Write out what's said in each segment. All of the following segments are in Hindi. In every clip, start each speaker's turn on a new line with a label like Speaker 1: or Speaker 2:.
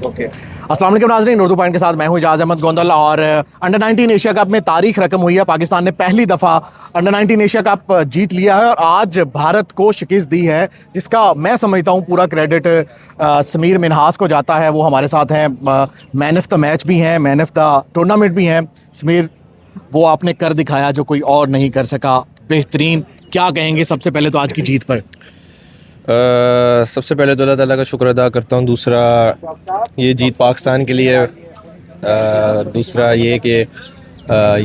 Speaker 1: ओके, अस्सलाम वालेकुम नाज़रीन, उर्दू पॉइंट के साथ मैं हूं इजाज़ अहमद गोंदल। और अंडर 19 एशिया कप में तारीख रकम हुई है। पाकिस्तान ने पहली दफ़ा अंडर 19 एशिया कप जीत लिया है और आज भारत को शिकस्त दी है, जिसका मैं समझता हूं पूरा क्रेडिट समीर मिन्हास को जाता है। वो हमारे साथ हैं, मैन ऑफ द मैच भी हैं, मैन ऑफ द टूर्नामेंट भी हैं। समीर, वो आपने कर दिखाया जो कोई और नहीं कर सका, बेहतरीन। क्या कहेंगे सबसे पहले तो आज की जीत पर?
Speaker 2: सबसे पहले तो अल्लाह ताला का शुक्र अदा करता हूँ। दूसरा, ये जीत पाकिस्तान के लिए। दूसरा ये कि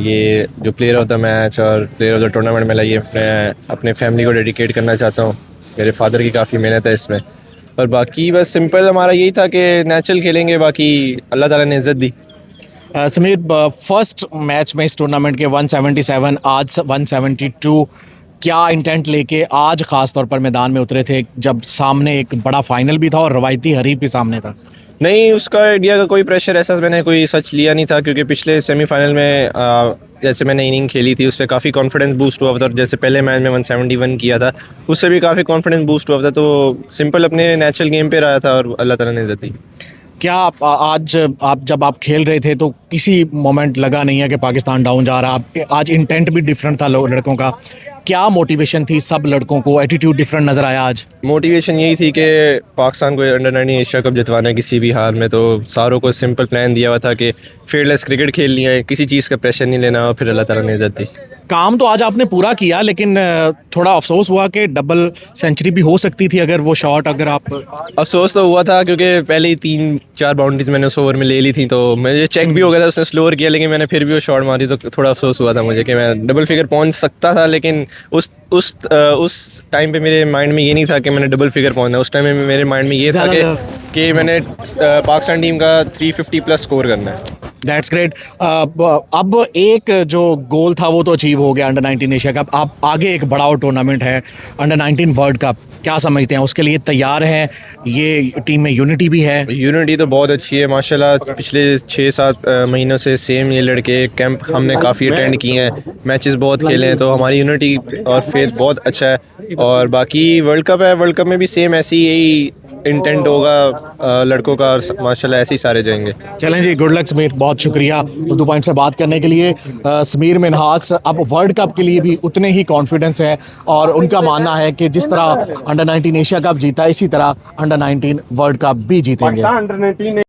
Speaker 2: ये जो प्लेयर ऑफ द मैच और प्लेयर ऑफ द टूर्नामेंट मिला, ये अपने फैमिली को डेडिकेट करना चाहता हूँ। मेरे फादर की काफ़ी मेहनत है इसमें। और बाकी बस सिंपल हमारा यही था कि नेचुरल खेलेंगे, बाकी अल्लाह ताला ने इज़्ज़त दी।
Speaker 1: समीर, फर्स्ट मैच में इस टूर्नामेंट के 177, आज 172, क्या इंटेंट लेके आज ख़ास तौर पर मैदान में उतरे थे, जब सामने एक बड़ा फाइनल भी था और रवायती हरीफ भी सामने था?
Speaker 2: नहीं, उसका इंडिया का कोई प्रेशर ऐसा मैंने कोई सच लिया नहीं था, क्योंकि पिछले सेमीफाइनल में जैसे मैंने इनिंग खेली थी उससे काफ़ी कॉन्फिडेंस बूस्ट हुआ था। जैसे पहले मैच में 171 किया था, उससे भी काफ़ी कॉन्फिडेंस बूस्ट हुआ था। तो सिंपल अपने नेचुरल गेम पे रहा था और अल्लाह ताला ने इज़्ज़त दी।
Speaker 1: क्या आज जब आप खेल रहे थे तो किसी मोमेंट लगा नहीं है कि पाकिस्तान डाउन जा रहा? आज इंटेंट भी डिफरेंट था लड़कों का। क्या मोटिवेशन थी सब लड़कों को? एटीट्यूड डिफरेंट नज़र आया आज?
Speaker 2: मोटिवेशन यही थी कि पाकिस्तान को अंडर 19 एशिया कप जितवाना है किसी भी हाल में। तो सारों को सिंपल प्लान दिया हुआ था कि फेयरलेस क्रिकेट खेलनी है, किसी चीज़ का प्रेशर नहीं लेना, और फिर अल्लाह ताला ने इज़्ज़त दी।
Speaker 1: काम तो आज आपने पूरा किया, लेकिन थोड़ा अफसोस हुआ कि डबल सेंचुरी भी हो सकती थी अगर वो शॉट अगर आप...
Speaker 2: अफसोस तो हुआ था, क्योंकि पहले ही 3-4 बाउंड्रीज मैंने उस ओवर में ले ली थी, तो मुझे चेक भी हो गया था, उसने स्लोअर किया, लेकिन मैंने फिर भी वो शॉट मारी। तो थोड़ा अफसोस हुआ था मुझे कि मैं डबल फिगर पहुंच सकता था, लेकिन उस टाइम पे मेरे माइंड में ये नहीं था कि मैंने डबल फिगर पहुंचना। उस टाइम में मेरे माइंड में ये था कि मैंने पाकिस्तान टीम का 350 प्लस स्कोर करना है।
Speaker 1: That's great. अब एक जो गोल था वो तो अचीव हो गया, अंडर 19 एशिया कप। अब आगे एक बड़ा और टूर्नामेंट है, अंडर 19 वर्ल्ड कप। क्या समझते हैं, उसके लिए तैयार हैं? ये टीम में यूनिटी भी है?
Speaker 2: यूनिटी तो बहुत अच्छी है माशाल्लाह। पिछले 6-7 महीनों से सेम ये लड़के कैंप हमने काफ़ी अटेंड किए हैं, मैचेस बहुत खेले हैं, तो हमारी यूनिटी और फेथ बहुत अच्छा है। और बाकी वर्ल्ड कप है, वर्ल्ड कप में भी सेम ऐसी यही इंटेंट होगा लड़कों का, और माशाल्लाह ऐसे ही सारे जाएंगे।
Speaker 1: चलें जी, गुड लक समीर, बहुत शुक्रिया उर्दू पॉइंट से बात करने के लिए। समीर मिन्हास अब वर्ल्ड कप के लिए भी उतने ही कॉन्फिडेंस है, और उनका मानना है कि जिस तरह अंडर 19 एशिया कप जीता, इसी तरह अंडर 19 वर्ल्ड कप भी जीतेंगे।